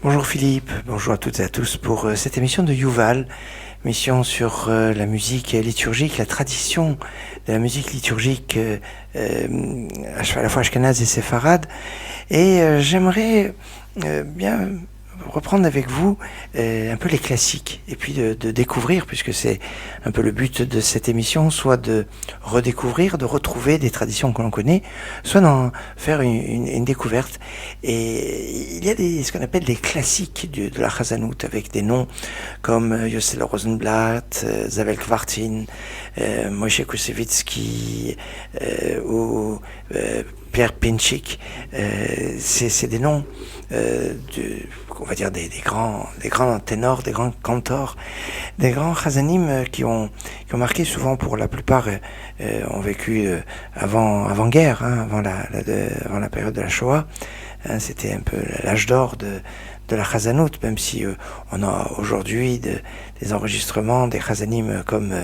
Bonjour Philippe, bonjour à toutes et à tous pour cette émission de Yuval, émission sur la musique liturgique, la tradition de la musique liturgique à la fois ashkénaze et séfarade. Et j'aimerais bien reprendre avec vous un peu les classiques et puis de découvrir, puisque c'est un peu le but de cette émission, soit de redécouvrir, de retrouver des traditions que l'on connaît, soit d'en faire une découverte. Et il y a ce qu'on appelle des classiques de la Chazanout, avec des noms comme Yossel Rosenblatt, Zavel Kvartin, Moshe Kusevitsky ou Pierre Pinchik. C'est des noms on va dire des grands ténors, des grands cantors, des grands chazanim qui ont marqué souvent, pour la plupart, ont vécu avant-guerre, avant la période de la Shoah. C'était un peu l'âge d'or de la chazanout, même si on a aujourd'hui des enregistrements des chazanim comme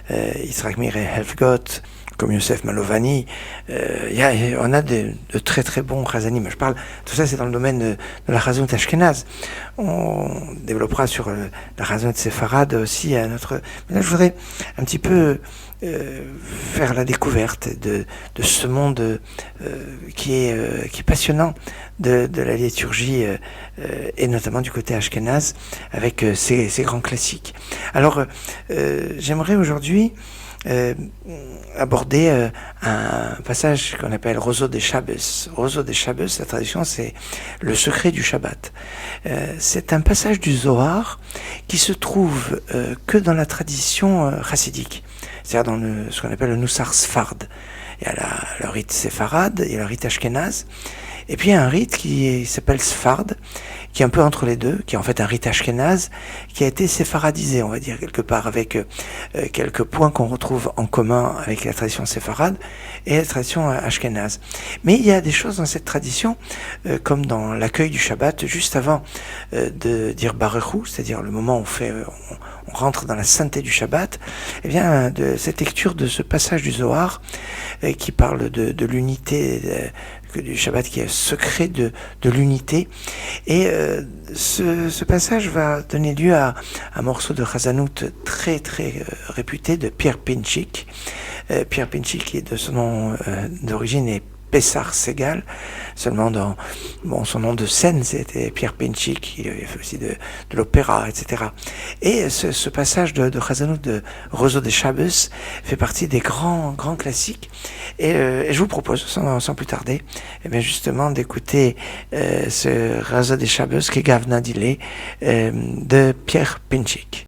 Yitzhak Mir et Helfgott, comme Youssef Malovani. On a de très très bons chazanim. Je parle, tout ça c'est dans le domaine de la chazanout ashkénaze. On développera sur la chazanout séfarade aussi à notre... Mais là je voudrais un petit peu faire la découverte de ce monde qui est passionnant de la liturgie et notamment du côté ashkénaze avec ces grands classiques. Alors j'aimerais aujourd'hui aborder un passage qu'on appelle Roseau des Shabbos. Roseau des Shabbos, la traduction, c'est le secret du Shabbat. C'est un passage du Zohar qui se trouve que dans la tradition chassidique, c'est-à-dire dans ce qu'on appelle le Nussar Sfard. Il y a le rite séfarade, il y a le rite ashkénaze, et puis il y a un rite qui s'appelle Sfard, qui est un peu entre les deux, qui est en fait un rite ashkénaze, qui a été séfaradisé, on va dire, quelque part, avec quelques points qu'on retrouve en commun avec la tradition séfarade et la tradition ashkénaze. Mais il y a des choses dans cette tradition, comme dans l'accueil du Shabbat, juste avant de dire Baruch Hu, c'est-à-dire le moment où on rentre dans la sainteté du Shabbat, eh bien, de cette lecture de ce passage du Zohar qui parle de l'unité du Shabbat, qui est secret de l'unité. Et ce passage va donner lieu à un morceau de chazanout très très réputé de Pierre Pinchik. Pierre Pinchik, qui est de son nom d'origine est Pessar Segal, seulement son nom de scène c'était Pierre Pinchik, il fait aussi de l'opéra, etc. Et ce passage de chazanout de Roseau des Shabbos fait partie des grands classiques. Et je vous propose, sans plus tarder, justement d'écouter ce Roseau des Shabbos qui est Gavna Dile de Pierre Pinchik.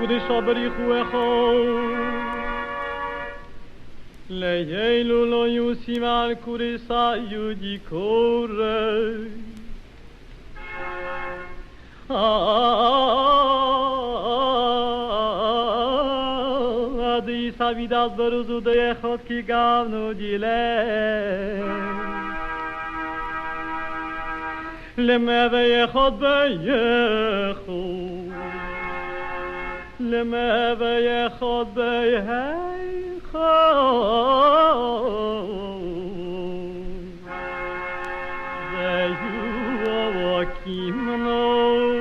קודשא בריחו ליילו לא יוסים על קודשא יודי קורא עדי סבידס ברוזו דייחוד כי גבנו דילה למא ויחוד בייחוד لما بياخد بيوكيمنو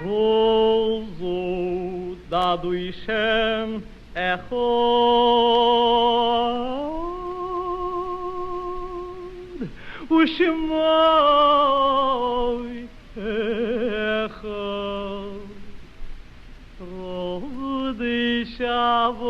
روزو دادو يشم اخود وشموي اخود رودي شابوس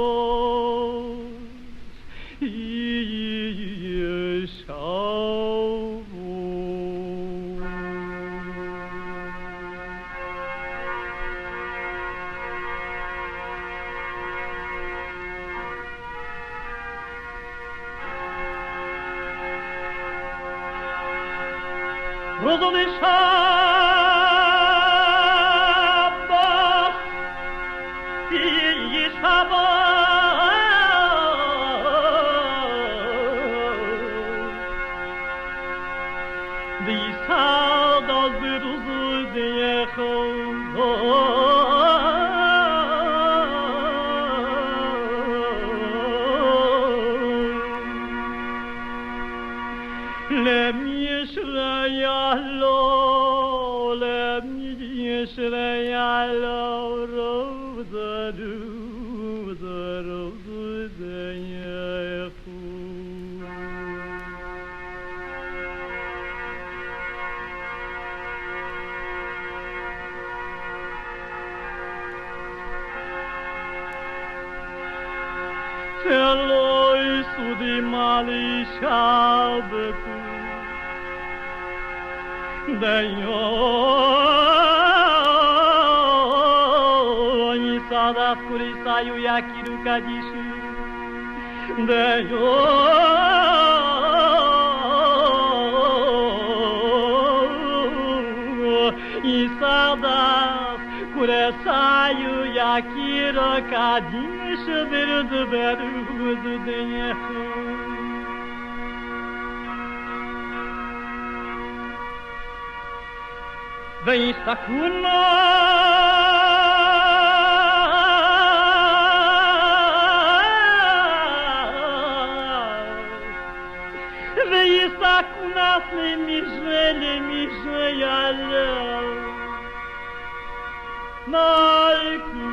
رودي شابوس Celui sudi mali shabetu Dayo Nisada kurisayu yakiru kadishu Dayo Nisada kurisayu yakiru kadishu Berdu berdu denyehu Vem sakuna Vem sakuna lemije yalla Naiku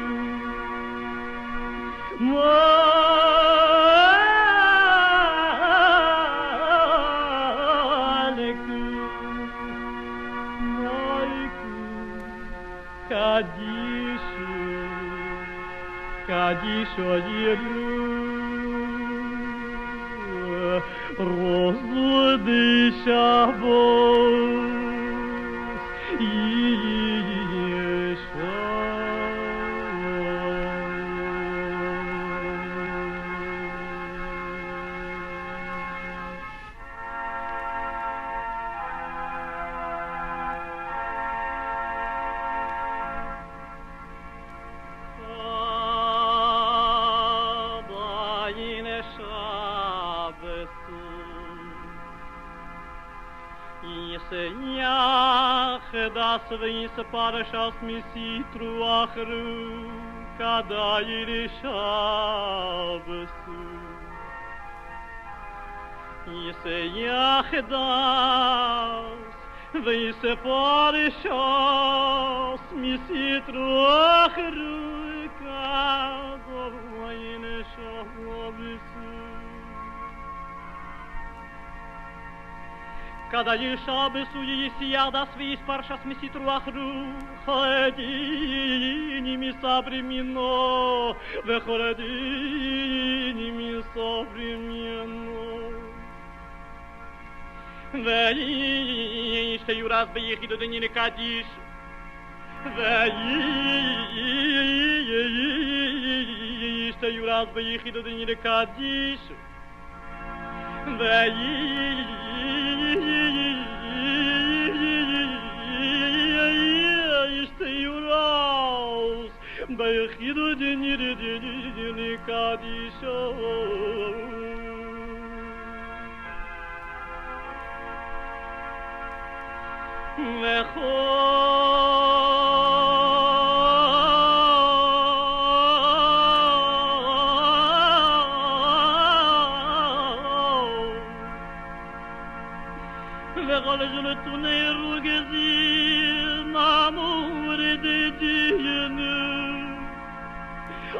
Kadisho yeru Rozu de Shabos Das vins parashas misitru achru kadayir shabsu Yiseyach das vins parashas misitru achru kadayir shabsu Kada yishabesu yisiyadas vis parshas misitru achru Choledini misabri mino Vecholedini misabri mino Veishte yuraz beyichidu denine kadish Veishte yuraz beyichidu denine kadish Bechidu dini kadisho Vegalejun tuneru gezin amur de diyenu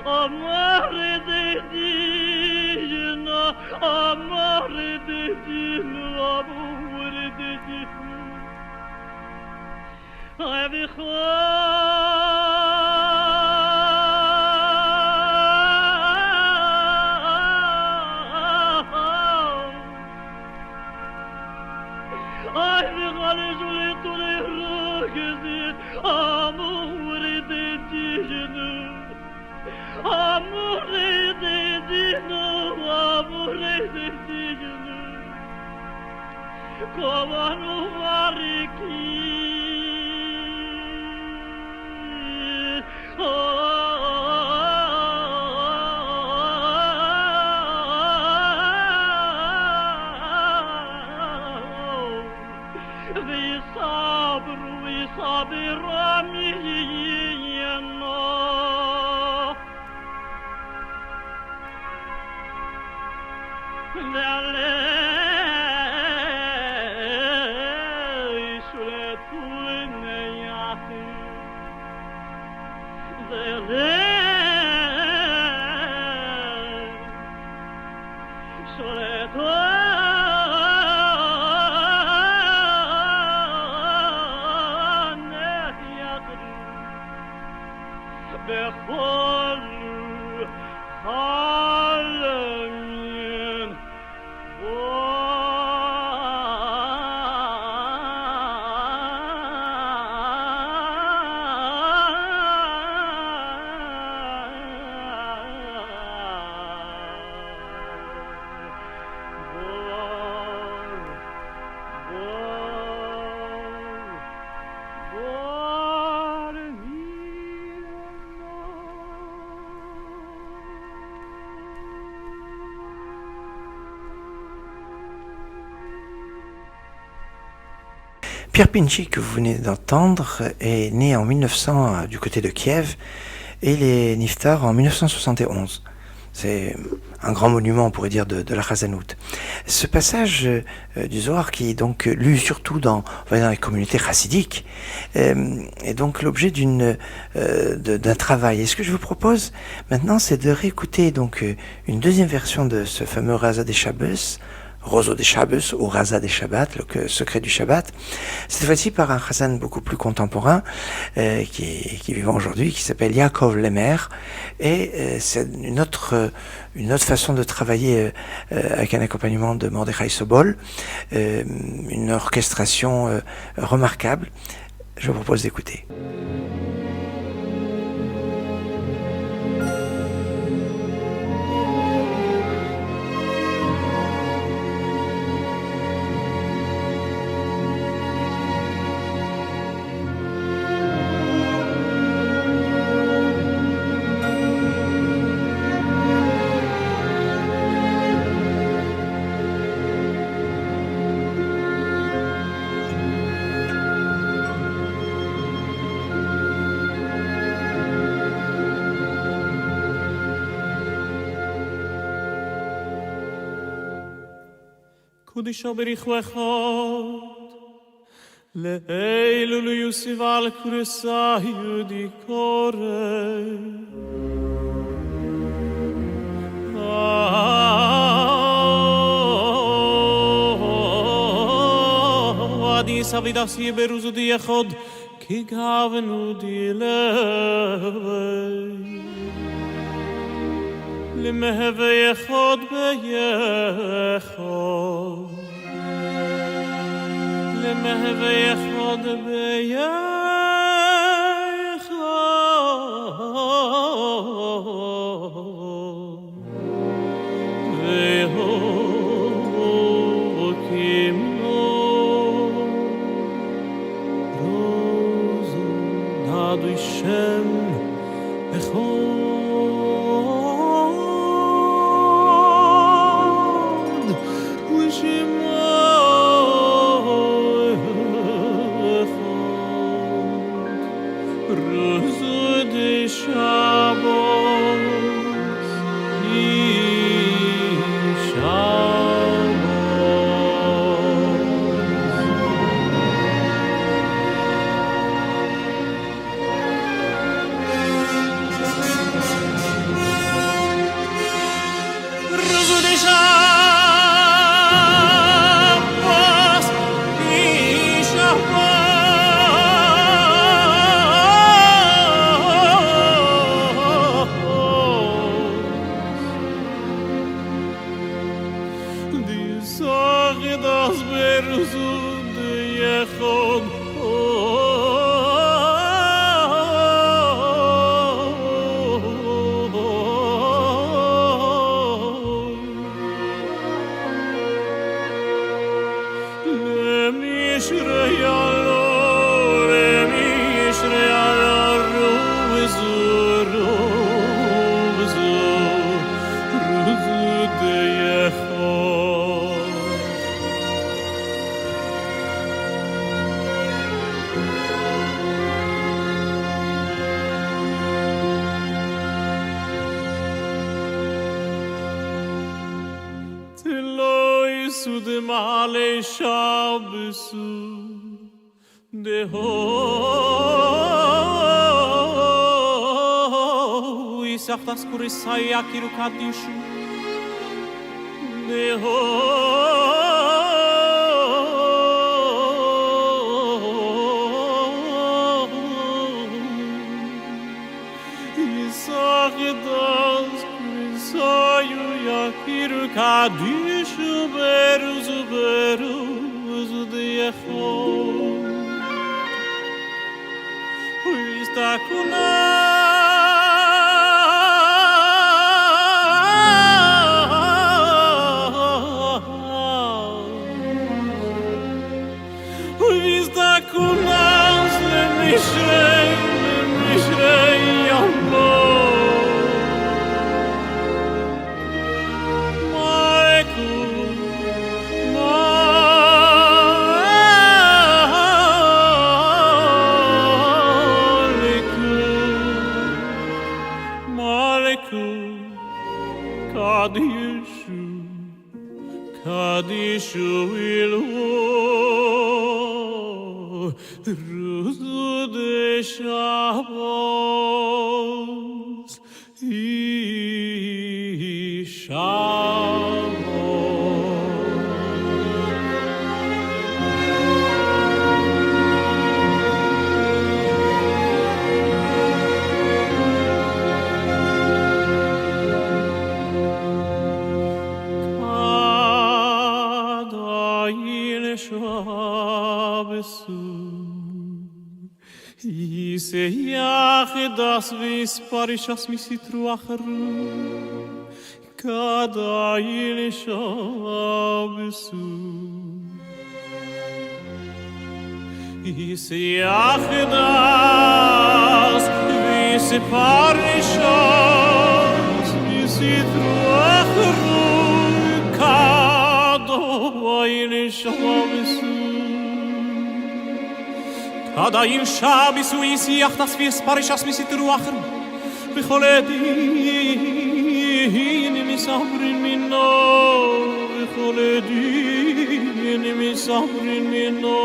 Amore de diyenu Amore de diyenu Amore de diyenu Abi Komanu variki Pierre Pinchi, que vous venez d'entendre, est né en 1900 du côté de Kiev et il est niftar en 1971. C'est un grand monument, on pourrait dire, de la Chazanout. Ce passage du Zohar, qui est donc lu surtout dans les communautés chassidiques, est donc l'objet d'un travail. Et ce que je vous propose maintenant, c'est de réécouter donc une deuxième version de ce fameux Raza des Shabbos, Roseau des Shabbos ou Raza des Shabbat, le secret du Shabbat, cette fois-ci par un chazan beaucoup plus contemporain qui est vivant aujourd'hui, qui s'appelle Yaakov Lemer, et c'est une autre façon de travailler avec un accompagnement de Mordechai Sobol, une orchestration remarquable. Je vous propose d'écouter. קודשא בריך וחוד לאלו ליוסיף על קורסא יהודי קורא עדי סבידס יברוזו די יחוד כי גאוונו די לבי למהווה יחוד ביחוד למהווה יחוד ביחוד והוקים לו רוזו נדוי שם אחד Isachtas kurisai akiru kadishu Neho Isach Kaddish beruz beruz diachon Vistakuna Vistakuna Mishrei Yambo Kadishu ilwo Ruzu de Shabbos Yiseyach das vis parishas misitru acharu Kadayil shabesu Yiseyach das vis parishas misitru acharu Kadayil shabesu Kadayil shabisu yisiach das vis parishas misitru acharu V'choledin misabrin minno V'choledin misabrin minno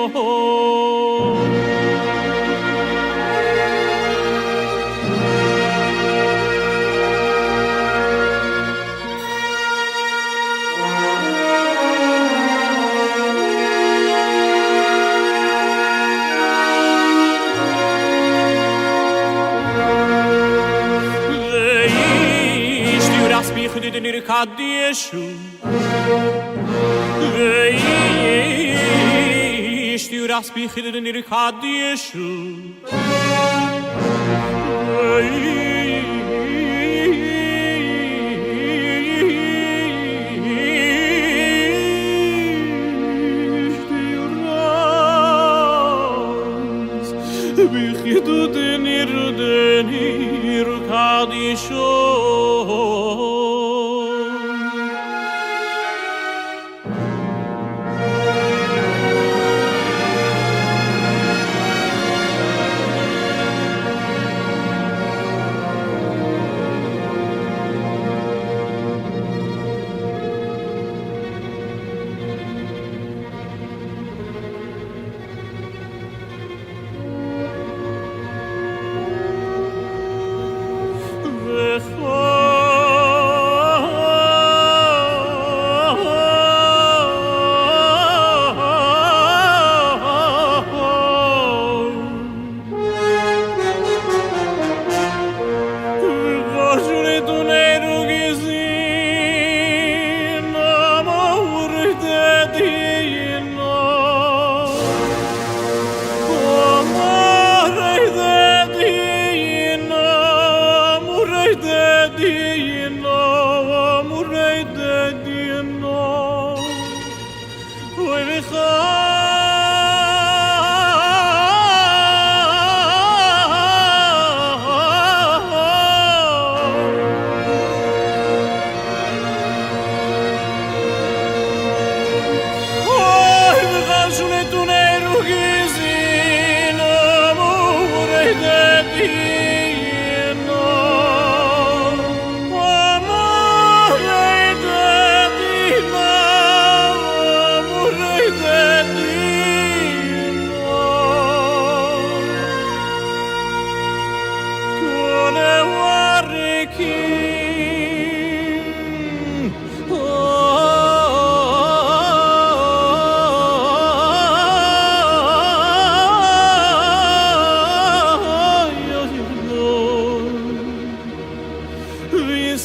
Den ir kadishu Veish tu raspi khiden ir kadishu Veish tu den ir kadishu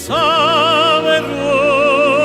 Saveru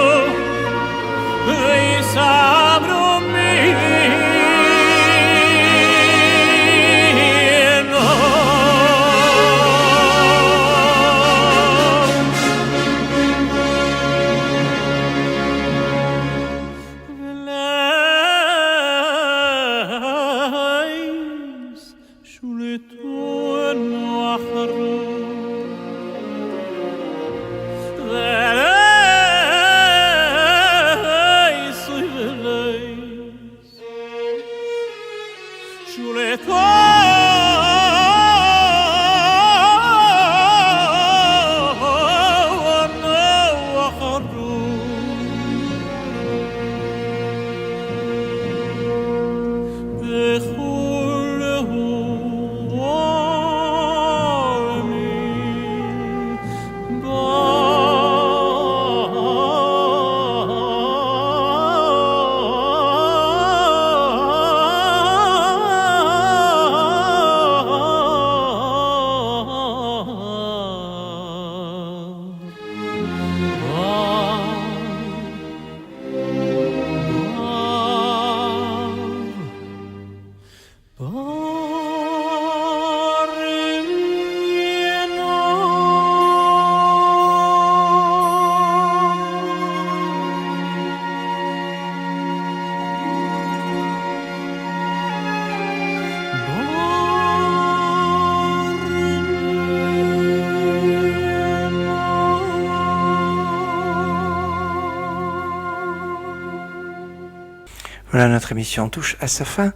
Voilà, notre émission touche à sa fin,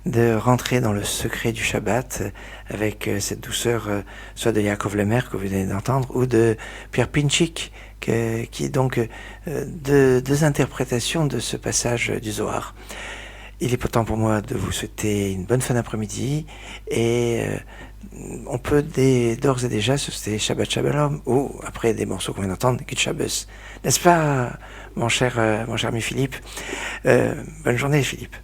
de rentrer dans le secret du Shabbat avec cette douceur soit de Yaakov Lemer que vous venez d'entendre ou de Pierre Pinchik qui est donc deux interprétations de ce passage du Zohar. Il est pourtant pour moi de vous souhaiter une bonne fin d'après-midi et on peut d'ores et déjà se souhaiter Shabbat Shalom ou après des morceaux qu'on vient d'entendre, Good Shabbos. N'est-ce pas, mon cher ami Philippe? Bonne journée, Philippe.